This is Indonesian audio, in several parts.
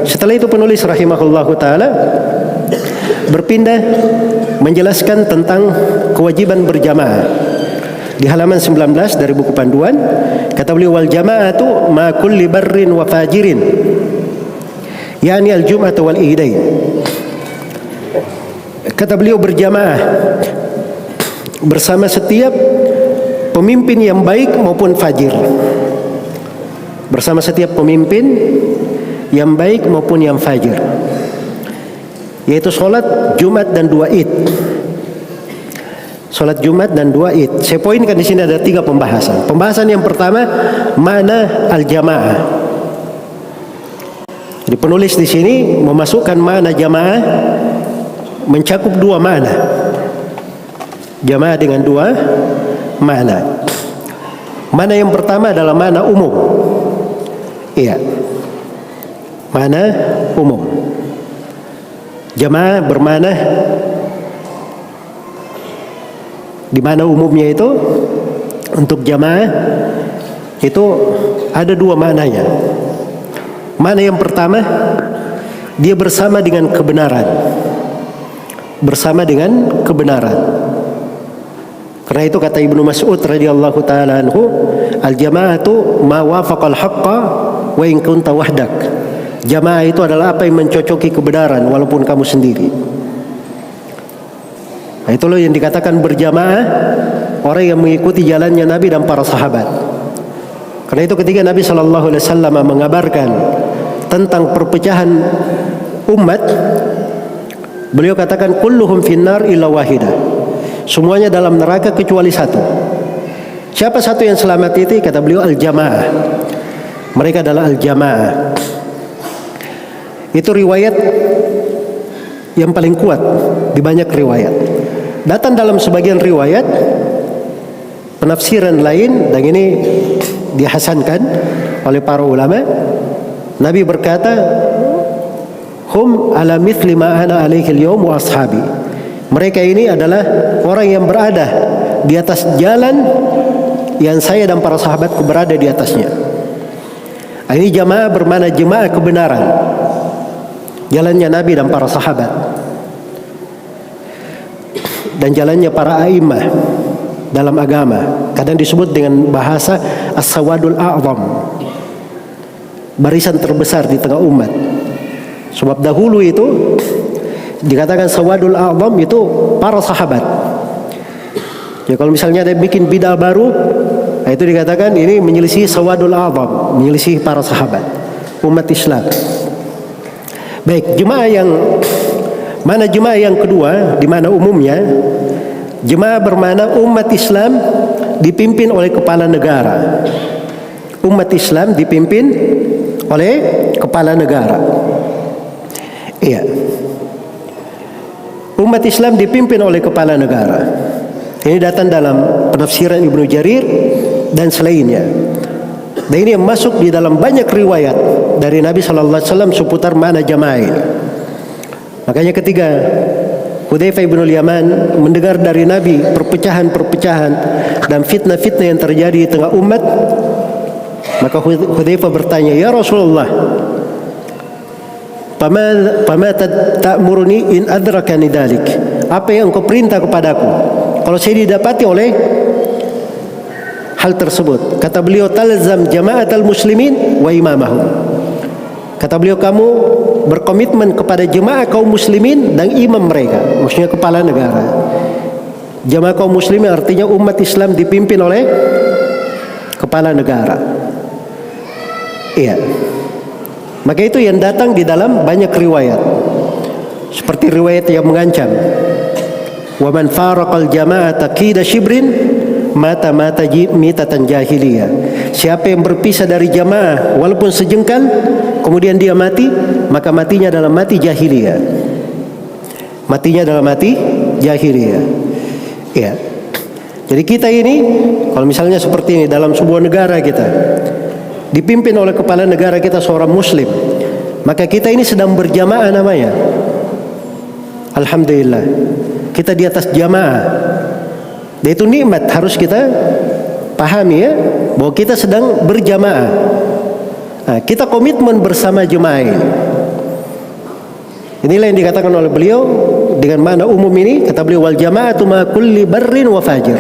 Setelah itu penulis rahimahullahu taala berpindah menjelaskan tentang kewajiban berjamaah. Di halaman 19 dari buku panduan kata beliau, wal jama'atu ma kulli barrin wa fajirin, yani al jum'atu wal idain. Kata beliau, berjamaah bersama setiap pemimpin yang baik maupun fajir. Bersama setiap pemimpin yang baik maupun yang fajir, yaitu sholat Jumat dan 2 Id. Sholat Jumat dan 2 Id. Saya poinkan di sini ada 3 pembahasan. Pembahasan yang pertama, mana al-jamaah. Jadi penulis di sini memasukkan makna jamaah mencakup 2 makna. Jamaah dengan 2 makna. Makna yang pertama adalah makna umum. Iya. Makna umum. Jamaah bermakna, di mana umumnya itu untuk jamaah itu ada 2 maknanya. Makna yang pertama, dia bersama dengan kebenaran. Bersama dengan kebenaran. Karena itu kata Ibnu Mas'ud radhiyallahu taala anhu, al-jama'atu ma wafaqal haqqa wa in kunta wahdak. Jamaah itu adalah apa yang mencocoki kebenaran walaupun kamu sendiri. Nah, itulah yang dikatakan berjamaah, orang yang mengikuti jalannya Nabi dan para sahabat. Karena itu ketika Nabi SAW mengabarkan tentang perpecahan umat, beliau katakan kulluhum finnar illa wahidah. Semuanya dalam neraka kecuali 1. Siapa 1 yang selamat itu? Kata beliau, al-jamaah. Mereka adalah al-jamaah. Itu riwayat yang paling kuat di banyak riwayat. Datang dalam sebagian riwayat penafsiran lain, dan ini dihasankan oleh para ulama. Nabi berkata, hum ala mithli ma ana alaihi al-yawm wa ashabi. Mereka ini adalah orang yang berada di atas jalan yang saya dan para sahabatku berada di atasnya. Ini jamaah bermakna jemaah kebenaran, jalannya Nabi dan para sahabat, dan jalannya para a'immah dalam agama. Kadang disebut dengan bahasa as-sawadul a'zam, barisan terbesar di tengah umat. Sebab dahulu itu dikatakan sawadul a'zam itu para sahabat. Ya, kalau misalnya ada bikin bid'ah baru, nah itu dikatakan ini menyelisih sawadul a'zam, menyelisih para sahabat umat Islam. Baik, jemaah yang mana jemaah yang kedua, di mana umumnya jemaah bermakna umat Islam dipimpin oleh kepala negara. Umat Islam dipimpin oleh kepala negara. Iya. Umat Islam dipimpin oleh kepala negara. Ini datang dalam penafsiran Ibnu Jarir dan selainnya. Dan ini yang masuk di dalam banyak riwayat dari Nabi sallallahu alaihi wasallam seputar makna jamaah ini. Makanya ketika Hudzaifah bin Yaman mendengar dari Nabi perpecahan-perpecahan dan fitnah-fitnah yang terjadi di tengah umat, maka Hudzaifah bertanya, "Ya Rasulullah, Fama ta'muruni in adrakani dzalik?" Apa yang engkau perintah kepadaku kalau saya didapati oleh hal tersebut? Kata beliau, talzam jama'atal muslimin wa imamahum. Kata beliau, kamu berkomitmen kepada jemaah kaum muslimin dan imam mereka, maksudnya kepala negara. Jemaah kaum muslimin artinya umat Islam dipimpin oleh kepala negara. Iya. Maka itu yang datang di dalam banyak riwayat. Seperti riwayat yang mengancam, wa man faraqal jama'ata qida shibrin mata mitatan jahiliyah. Siapa yang berpisah dari jamaah walaupun sejengkal kemudian dia mati, maka matinya dalam mati jahiliyah. Matinya dalam mati jahiliyah. Ya. Jadi kita ini kalau misalnya seperti ini dalam sebuah negara kita dipimpin oleh kepala negara kita seorang muslim, maka kita ini sedang berjamaah namanya. Alhamdulillah, kita di atas jamaah. Dan itu nikmat, harus kita pahami ya, bahwa kita sedang berjamaah. Nah, kita komitmen bersama jemaah ini. Inilah yang dikatakan oleh beliau dengan makna umum ini, kata beliau, wal jama'atu ma kulli barrin wa fajir.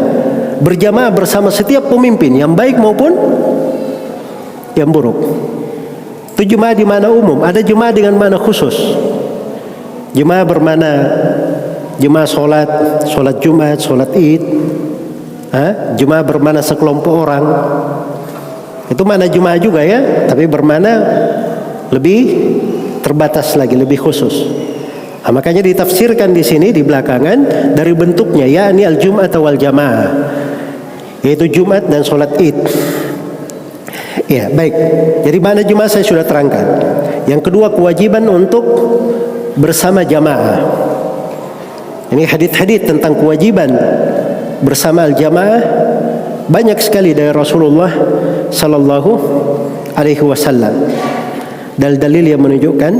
Berjamaah bersama setiap pemimpin yang baik maupun yang buruk. Itu jemaah di mana umum, ada jemaah dengan mana khusus. Jemaah bermana jemaah solat Jumat, solat Id. Jemaah bermana sekelompok orang. Itu mana jemaah juga ya, tapi bermana lebih terbatas lagi, lebih khusus. Makanya ditafsirkan di sini di belakangan dari bentuknya, yakni al-jum'ah wal jamaah, yaitu Jumat dan solat Id. Ya, baik. Jadi mana jemaah saya sudah terangkan. Yang kedua, kewajiban untuk bersama jamaah. Ini hadits-hadits tentang kewajiban bersama al-jamaah banyak sekali dari Rasulullah sallallahu alaihi wasallam. Dalil-dalil yang menunjukkan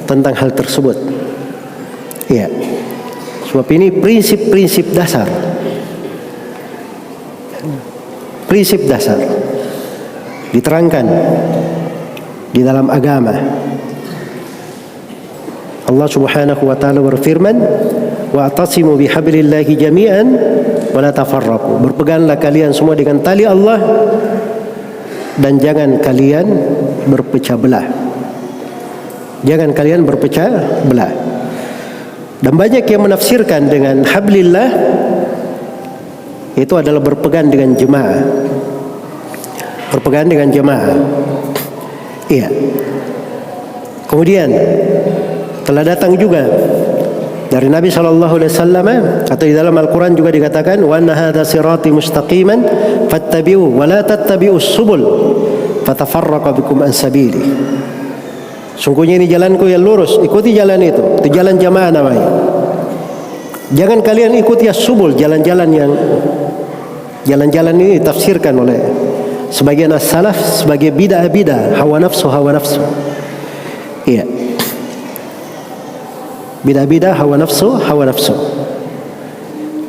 tentang hal tersebut. Ya. Sebab ini prinsip-prinsip dasar. Prinsip dasar diterangkan di dalam agama. Allah Subhanahu wa taala berfirman, "Wa'tasimu bihablillahi jami'an wa la tafarraqu." Berpeganglah kalian semua dengan tali Allah dan jangan kalian berpecah belah. Jangan kalian berpecah belah. Dan banyak yang menafsirkan dengan hablillah itu adalah berpegang dengan jemaah. Berpegang dengan jemaah. Iya. Kemudian telah datang juga dari Nabi SAW, atau di dalam Al-Quran juga dikatakan, wa anna hadza sirati mustaqiman fattabi'u wa la tattabi'us subul fatafarraqa bikum an sabili. Sungguhnya ini jalanku yang lurus, ikuti jalan itu. Itu jalan jamaah namanya. Jangan kalian ikuti as-subul, jalan-jalan ini ditafsirkan oleh sebagian as-salaf sebagai bid'ah-bid'ah, hawa nafsu. Iya. Bid'ah-bid'ah, hawa nafsu.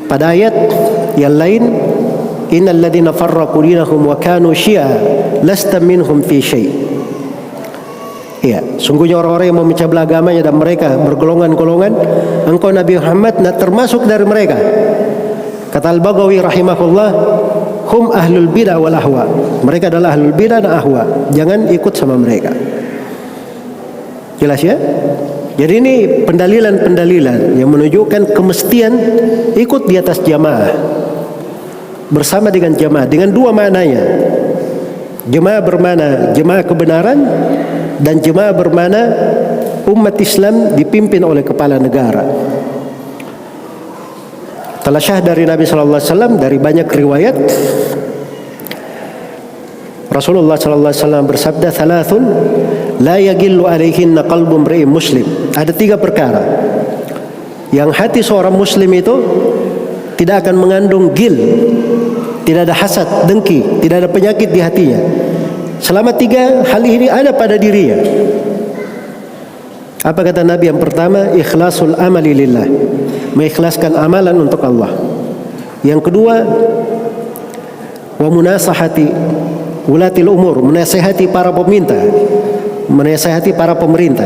Pada ayat yang lain, innal ladzina farraqu dinahum wa kanu syi'a lasta minhum fi syai'. Ya, sungguhnya orang-orang yang memecah belah agamanya dan mereka bergolongan-golongan, engkau Nabi Muhammad termasuk dari mereka. Kata Al-Baghawi rahimahullah, hum ahlul bid'ah wal ahwa. Mereka adalah ahlul bid'ah dan ahwa. Jangan ikut sama mereka. Jelas ya? Jadi ini pendalilan-pendalilan yang menunjukkan kemestian ikut di atas jamaah. Bersama dengan jamaah, dengan dua maknanya. Jemaah bermakna jemaah kebenaran, dan jemaah bermakna umat Islam dipimpin oleh kepala negara. Telah syah dari Nabi SAW dari banyak riwayat, Rasulullah SAW bersabda, thalathun la yagillu alaihinna qalbu imri'in muslim. Ada 3 perkara yang hati seorang muslim itu tidak akan mengandung gil, tidak ada hasad, dengki, tidak ada penyakit di hatinya selama 3 hal ini ada pada dirinya. Apa kata Nabi? Yang pertama, ikhlasul amali lillah, mengikhlaskan amalan untuk Allah. Yang kedua, wa munasahati ulatil umur, menasihati para pemerintah,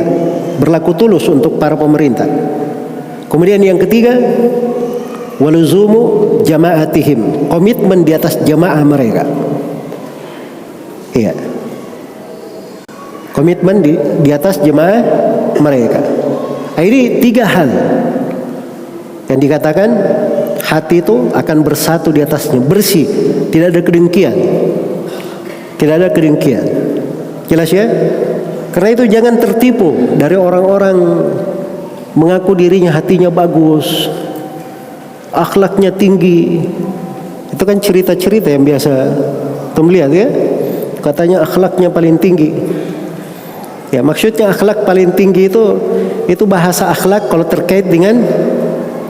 berlaku tulus untuk para pemerintah. Kemudian yang ketiga, waluzumu jama'atihim, komitmen di atas jamaah mereka. Iya. Komitmen di atas jemaah mereka. Ini 3 hal yang dikatakan hati itu akan bersatu di atasnya, bersih, tidak ada kedengkian. Tidak ada kedengkian. Jelas ya? Karena itu jangan tertipu dari orang-orang mengaku dirinya hatinya bagus, akhlaknya tinggi. Itu kan cerita-cerita yang biasa kita melihat ya. Katanya akhlaknya paling tinggi. Ya, maksudnya akhlak paling tinggi itu bahasa akhlak kalau terkait dengan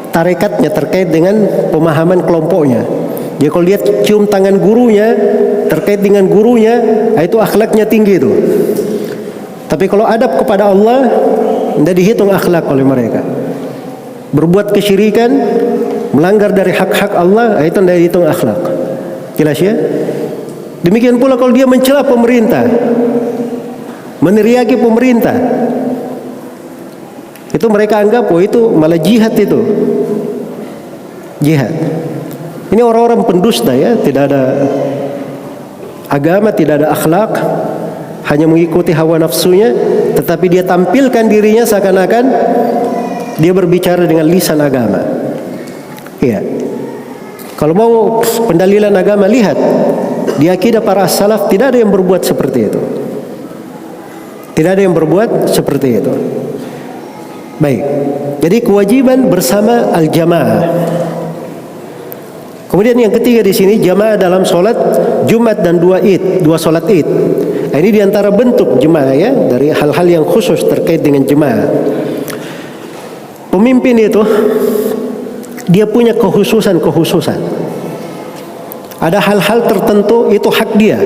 tarekatnya, terkait dengan pemahaman kelompoknya. Jadi kalau dia cium tangan gurunya, terkait dengan gurunya, itu akhlaknya tinggi itu. Tapi kalau adab kepada Allah, tidak dihitung akhlak oleh mereka. Berbuat kesyirikan, melanggar dari hak-hak Allah, itu tidak dihitung akhlak. Jelas ya? Demikian pula kalau dia mencela pemerintah, meneriaki pemerintah, itu Itu mereka anggap, oh itu malah jihad itu. Jihad. Ini orang-orang pendusta ya, tidak ada agama, tidak ada akhlak, hanya mengikuti hawa nafsunya, tetapi dia tampilkan dirinya seakan-akan dia berbicara dengan lisan agama. Iya. Kalau mau pendalilan agama, lihat di akidah para salaf tidak ada yang berbuat seperti itu. Tidak ada yang berbuat seperti itu. Baik. Jadi kewajiban bersama al-jamaah. Kemudian yang ketiga di sini jamaah dalam sholat Jumat dan dua sholat Id. Nah, ini diantara bentuk jemaah ya, dari hal-hal yang khusus terkait dengan jemaah. Pemimpin itu dia punya kekhususan. Ada hal-hal tertentu itu hak dia.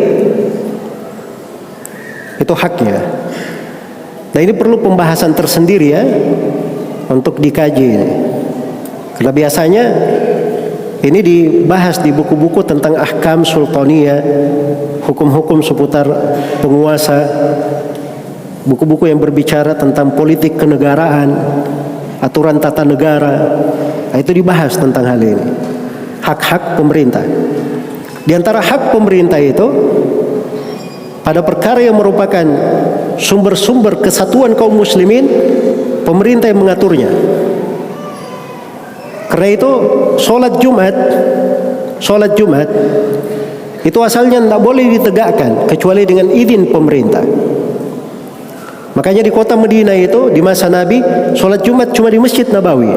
Itu haknya. Nah, ini perlu pembahasan tersendiri ya untuk dikaji ini. Karena biasanya ini dibahas di buku-buku tentang ahkam sultaniyah, hukum-hukum seputar penguasa, buku-buku yang berbicara tentang politik kenegaraan, aturan tata negara. Nah, itu dibahas tentang hal ini. Hak-hak pemerintah. Di antara hak pemerintah itu pada perkara yang merupakan sumber-sumber kesatuan kaum muslimin, pemerintah yang mengaturnya. Karena itu sholat Jumat itu asalnya tidak boleh ditegakkan kecuali dengan izin pemerintah. Makanya di kota Madinah itu di masa Nabi sholat Jumat cuma di Masjid Nabawi.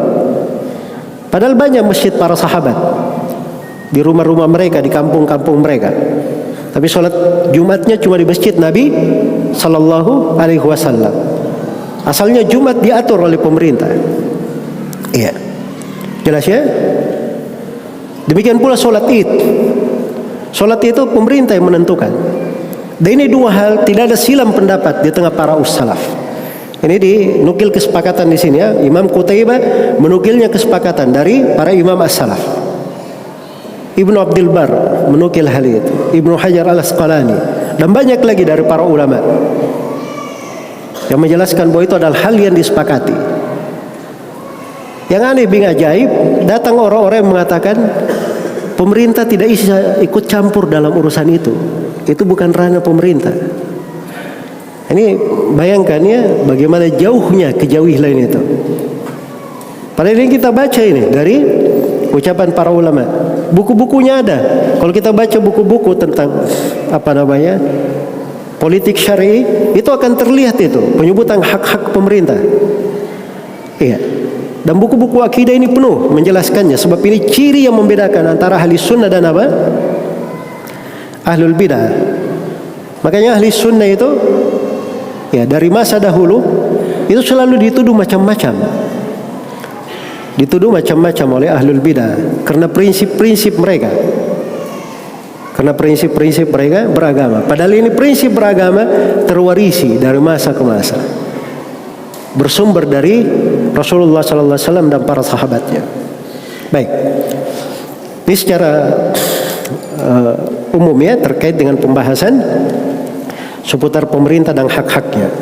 Padahal banyak masjid para sahabat di rumah-rumah mereka, di kampung-kampung mereka. Tapi sholat Jumatnya cuma di Masjid Nabi Sallallahu Alaihi Wasallam. Asalnya Jumat diatur oleh pemerintah. Iya. Jelas ya? Demikian pula sholat Id. Sholat itu pemerintah yang menentukan. Dan ini dua hal tidak ada silam pendapat di tengah para ussalaf. Ini dinukil kesepakatan di sini ya. Imam Qutaibah menukilnya kesepakatan dari para imam as-salaf. Ibnu Abdul Bar menukil hal itu. Ibnu Hajar al-Asqalani dan banyak lagi dari para ulama yang menjelaskan bahwa itu adalah hal yang disepakati. Yang aneh bin ajaib, datang orang-orang yang mengatakan pemerintah tidak bisa ikut campur dalam urusan itu. Itu bukan ranah pemerintah. Ini bayangkan ya bagaimana jauhnya kejauhan itu. Padahal ini kita baca ini dari ucapan para ulama. Buku-bukunya ada. Kalau kita baca buku-buku tentang politik syar'i, itu akan terlihat itu penyebutan hak-hak pemerintah. Iya. Dan buku-buku akidah ini penuh menjelaskannya. Sebab ini ciri yang membedakan antara ahli sunnah dan ahlul bidah. Makanya ahli sunnah itu ya dari masa dahulu itu selalu dituduh macam-macam. Dituduh macam-macam oleh ahlul bidah karena prinsip-prinsip mereka. Karena prinsip-prinsip mereka beragama. Padahal ini prinsip beragama terwarisi dari masa ke masa. Bersumber dari Rasulullah sallallahu alaihi wasallam dan para sahabatnya. Baik. Ini secara umum ya terkait dengan pembahasan seputar pemerintah dan hak-haknya.